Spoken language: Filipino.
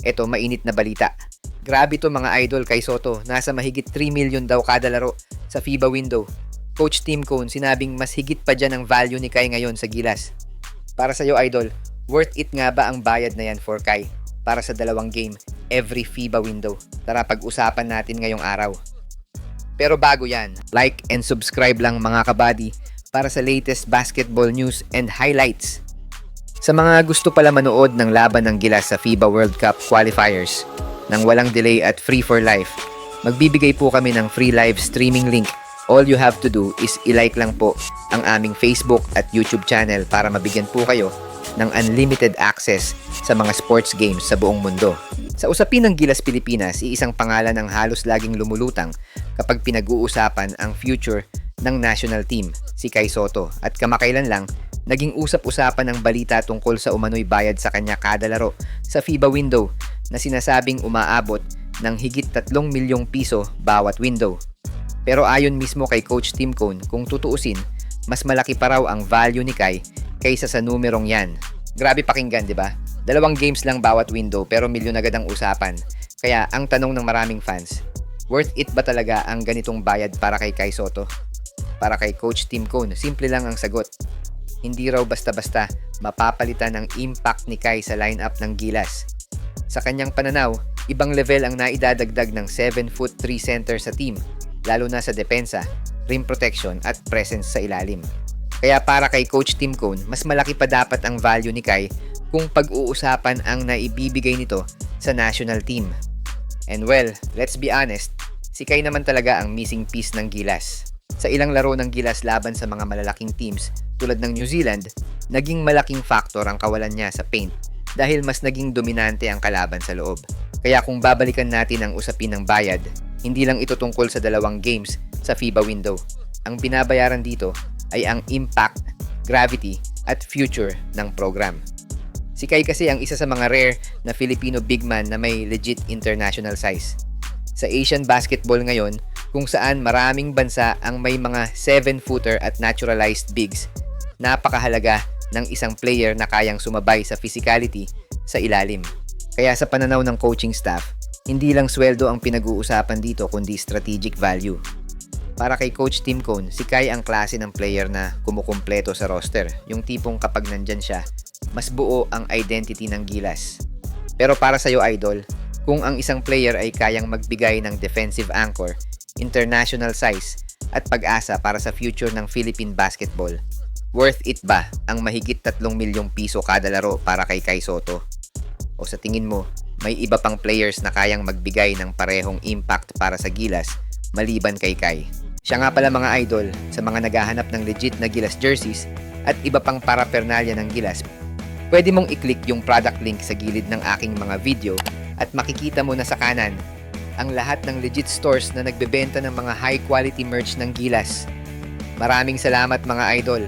Eto, mainit na balita. Grabe to mga idol kay Soto. Nasa mahigit 3 million daw kada laro sa FIBA window. Coach Tim Cone sinabing mas higit pa dyan ang value ni Kai ngayon sa Gilas. Para sa'yo idol, worth it nga ba ang bayad na yan for Kai para sa 2 game every FIBA window? Tara pag-usapan natin ngayong araw. Pero bago yan, like and subscribe lang mga kabady para sa latest basketball news and highlights. Sa mga gusto pala manood ng laban ng Gilas sa FIBA World Cup qualifiers nang walang delay at free for life, magbibigay po kami ng free live streaming link. All you have to do is i-like lang po ang aming Facebook at YouTube channel para mabigyan po kayo ng unlimited access sa mga sports games sa buong mundo. Sa usapin ng Gilas Pilipinas, iisang pangalan ang halos laging lumulutang kapag pinag-uusapan ang future ng national team, si Kai Soto. At kamakailan lang, naging usap-usapan ng balita tungkol sa umano'y bayad sa kanya kada laro sa FIBA window na sinasabing umaabot ng higit 3 milyong piso bawat window. Pero ayon mismo kay Coach Tim Cone, kung tutuusin, mas malaki pa raw ang value ni Kai kaysa sa numerong yan. Grabe pakinggan, di ba? 2 games lang bawat window pero milyon agad ang usapan. Kaya ang tanong ng maraming fans, worth it ba talaga ang ganitong bayad para kay Kai Soto? Para kay Coach Tim Cone, simple lang ang sagot. Hindi raw basta-basta mapapalitan ang impact ni Kai sa lineup ng Gilas. Sa kanyang pananaw, ibang level ang naidadagdag ng 7'3" center sa team, lalo na sa depensa, rim protection at presence sa ilalim. Kaya para kay Coach Tim Cone, mas malaki pa dapat ang value ni Kai kung pag-uusapan ang naibibigay nito sa national team. And well, let's be honest, si Kai naman talaga ang missing piece ng Gilas. Sa ilang laro ng Gilas laban sa mga malalaking teams tulad ng New Zealand, naging malaking factor ang kawalan niya sa paint dahil mas naging dominante ang kalaban sa loob. Kaya kung babalikan natin ang usapin ng bayad, hindi lang ito tungkol sa 2 games sa FIBA window. Ang binabayaran dito ay ang impact, gravity, at future ng program. Si Kai kasi ang isa sa mga rare na Filipino big man na may legit international size. Sa Asian basketball ngayon, kung saan maraming bansa ang may mga 7-footer at naturalized bigs, napakahalaga ng isang player na kayang sumabay sa physicality sa ilalim. Kaya sa pananaw ng coaching staff, hindi lang sweldo ang pinag-uusapan dito kundi strategic value. Para kay Coach Tim Cone, si Kai ang klase ng player na kumukumpleto sa roster, yung tipong kapag nandyan siya, mas buo ang identity ng Gilas. Pero para sa'yo idol, kung ang isang player ay kayang magbigay ng defensive anchor, international size, at pag-asa para sa future ng Philippine basketball, worth it ba ang mahigit 3 milyong piso kada laro para kay Kai Soto? O sa tingin mo, may iba pang players na kayang magbigay ng parehong impact para sa Gilas maliban kay Kai? Siya nga pala mga idol, sa mga naghahanap ng legit na Gilas jerseys at iba pang paraphernalia ng Gilas, pwede mong i-click yung product link sa gilid ng aking mga video at makikita mo na sa kanan ang lahat ng legit stores na nagbebenta ng mga high quality merch ng Gilas. Maraming salamat mga idol.